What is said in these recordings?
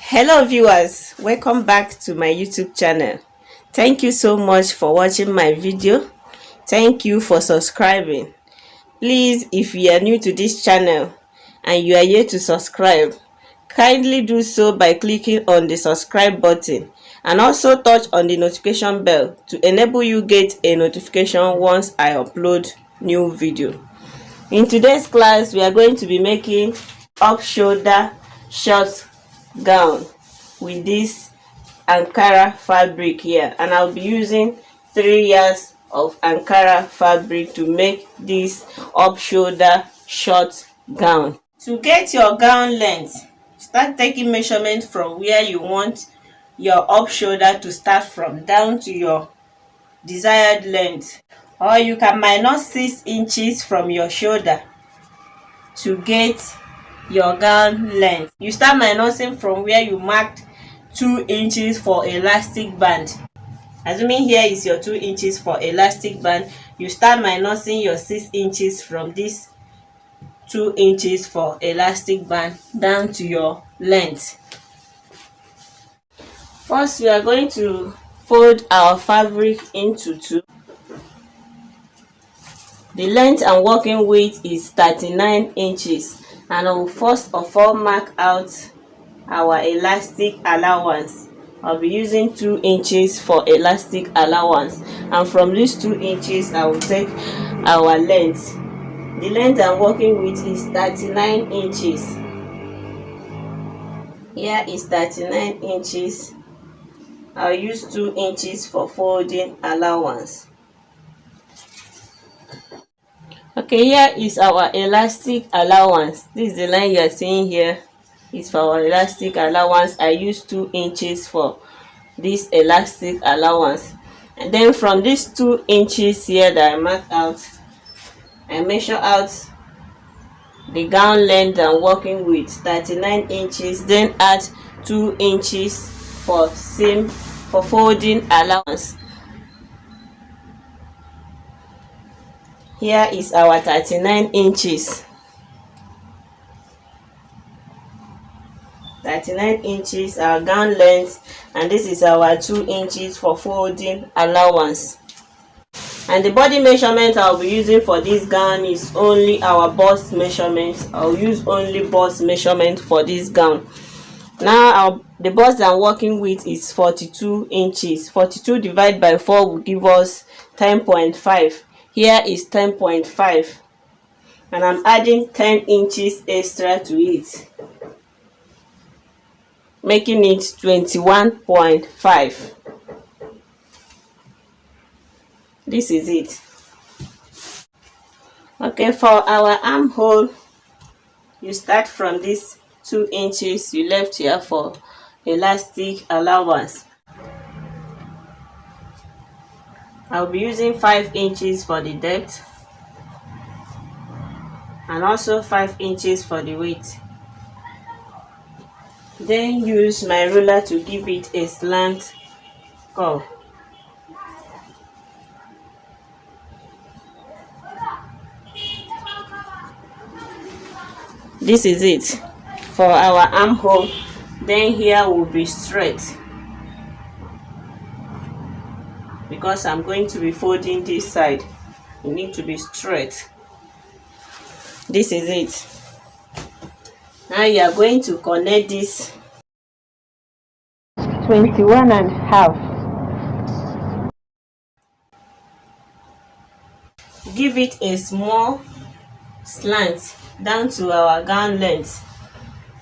Hello viewers, welcome back to my YouTube channel. Thank you so much for watching my video. Thank you for subscribing. Please, if you are new to this channel and you are yet to subscribe, kindly do so by clicking on the subscribe button and also touch on the notification bell to enable you get a notification once I upload new video. In today's class, we are going to be making up shoulder short gown with this Ankara fabric here, and I'll be using 3 yards of Ankara fabric to make this up shoulder short gown. To get your gown length, start taking measurement from where you want your up shoulder to start from down to your desired length, or you can minus 6 inches from your shoulder to get your gown length. You start minusing from where you marked 2 inches for elastic band. Assuming here is your 2 inches for elastic band, you start minusing your 6 inches from this 2 inches for elastic band down to your length. First, we are going to fold our fabric into two. The length and working width is 39 inches, and I will first of all mark out our elastic allowance. I'll be using 2 inches for elastic allowance, and from these 2 inches I will take our length. The length and working width is 39 inches. Here is 39 inches. I'll use 2 inches for folding allowance. Okay, here is our elastic allowance. This is the line you are seeing here. Is for our elastic allowance. I use 2 inches for this elastic allowance, and then from these 2 inches here that I marked out, I measure out the gown length and working width 39 inches, then add 2 inches for folding allowance. Here is our 39 inches. 39 inches our gown length, and this is our 2 inches for folding allowance. And the body measurement I'll be using for this gown is only our bust measurement. I'll use only bust measurement for this gown. Now the bust and working width is 42 inches. 42 divided by 4 will give us 10.5. Here is 10.5, and I'm adding 10 inches extra to it, making it 21.5. This is it. Okay, for our armhole, you start from this 2 inches you left here for elastic allowance. I'll be using 5 inches for the depth and also 5 inches for the width. Then use my ruler to give it a slant curve. This is it for our armhole. Then here will be straight, because I'm going to be folding this side. You need to be straight. This is it. Now you are going to connect this 21.5. Give it a small slant down to our gown length.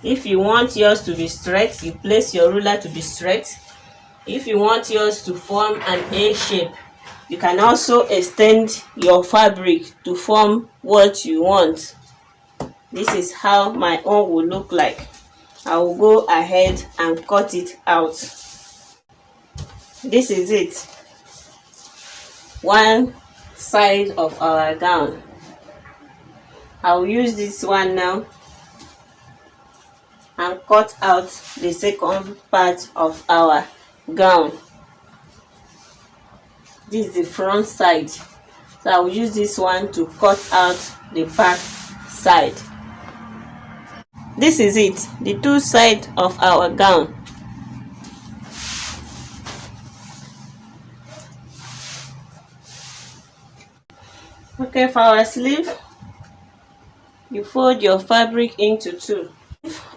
If you want yours to be straight, you place your ruler to be straight. If you want yours to form an A shape, you can also extend your fabric to form what you want. This is how my own will look like. I will go ahead and cut it out. This is it. One side of our gown. I will use this one now and cut out the second part of our gown. This is the front side, so I will use this one to cut out the back side. This is it, the two sides of our gown. Okay, for our sleeve, you fold your fabric into two.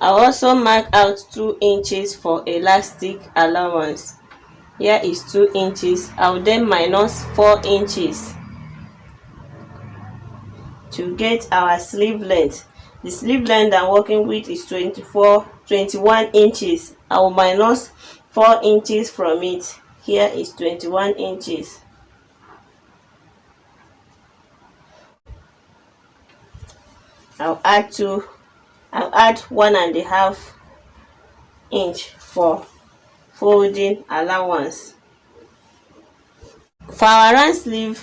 I also mark out 2 inches for elastic allowance. Here is 2 inches. I'll then minus 4 inches to get our sleeve length. The sleeve length I'm working with is 21 inches. I will minus 4 inches from it. Here is 21 inches. I'll add 1.5 inch for folding allowance. For our round sleeve,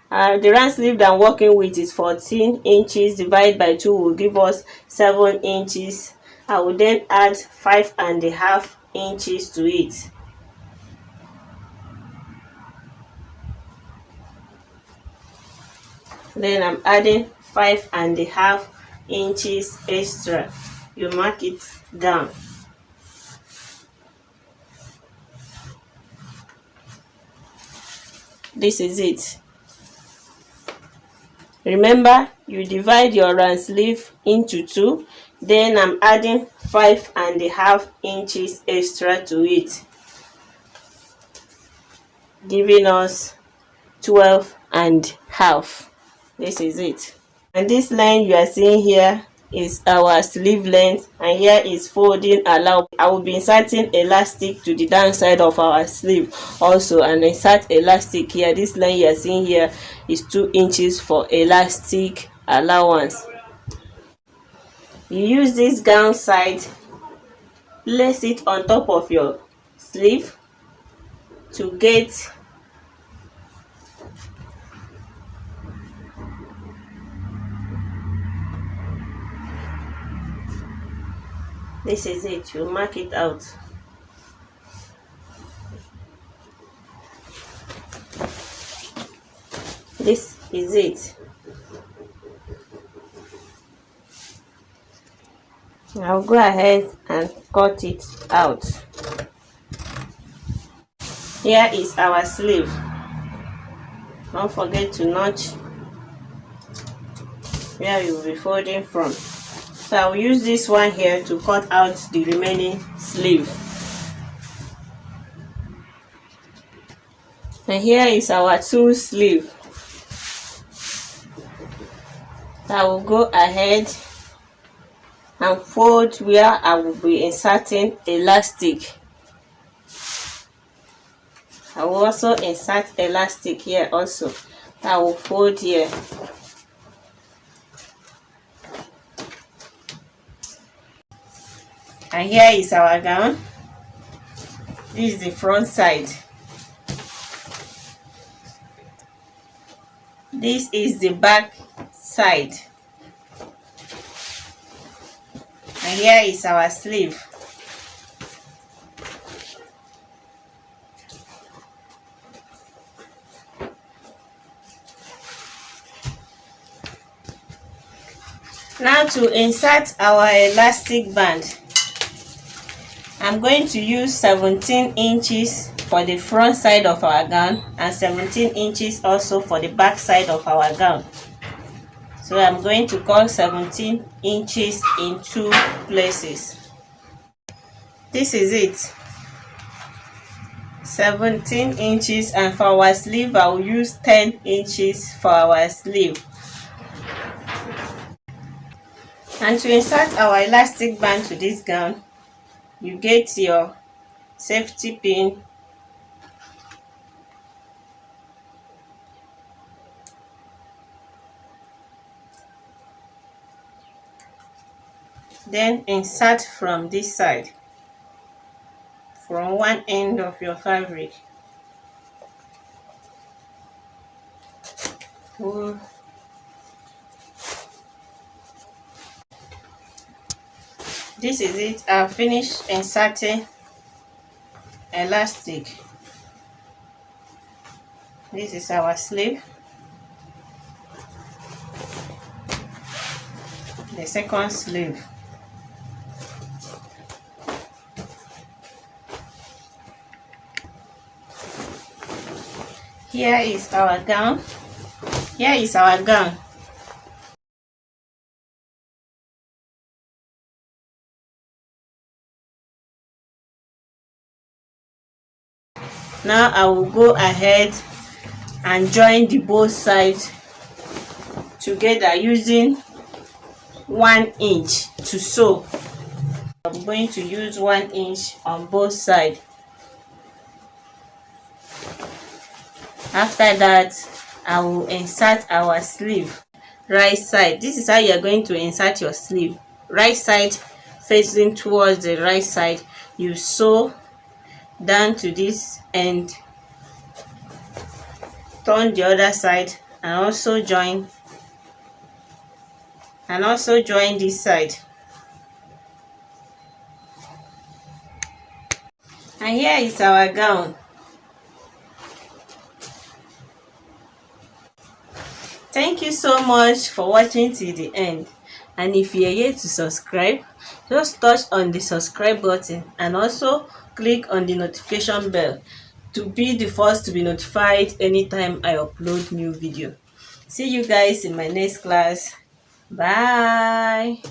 the round sleeve that I'm working with is 14 inches. Divided by 2 will give us 7 inches. I will then add 5.5 inches to it. Then I'm adding 5.5 inches extra. You mark it down. This is it. Remember, you divide your round sleeve into 2. Then I'm adding 5.5 inches extra to it, giving us 12.5. This is it. And this line you are seeing here is our sleeve length, and here is folding allowance. I will be inserting elastic to the downside of our sleeve also, and insert elastic here. This line you are seeing here is 2 inches for elastic allowance. You use this gown side, place it on top of your sleeve to get this is it. You mark it out. This is it. I'll go ahead and cut it out. Here is our sleeve. Don't forget to notch where you will be folding from. So I'll use this one here to cut out the remaining sleeve. And here is our 2 sleeve. So I will go ahead and fold where I will be inserting elastic. I will also insert elastic here also. I will fold here. And here is our gown. This is the front side. This is the back side. And here is our sleeve. Now to insert our elastic band, I'm going to use 17 inches for the front side of our gown and 17 inches also for the back side of our gown. So I'm going to cut 17 inches in 2 places. This is it. 17 inches, and for our sleeve I will use 10 inches for our sleeve. And to insert our elastic band to this gown, you get your safety pin, then insert from this side, from one end of your fabric. This is it. I've finished inserting elastic. This is our sleeve. The second sleeve. Here is our gown. Here is our gown. Now I will go ahead and join the both sides together using 1 inch to sew. I'm going to use 1 inch on both sides. After that, I will insert our sleeve. Right side. This is how you are going to insert your sleeve. Right side facing towards the right side. You sew down to this end. Turn the other side and also join this side. And here is our gown. Thank you so much for watching till the end. And if you are yet to subscribe, just touch on the subscribe button and also click on the notification bell to be the first to be notified anytime I upload new video. See you guys in my next class. Bye.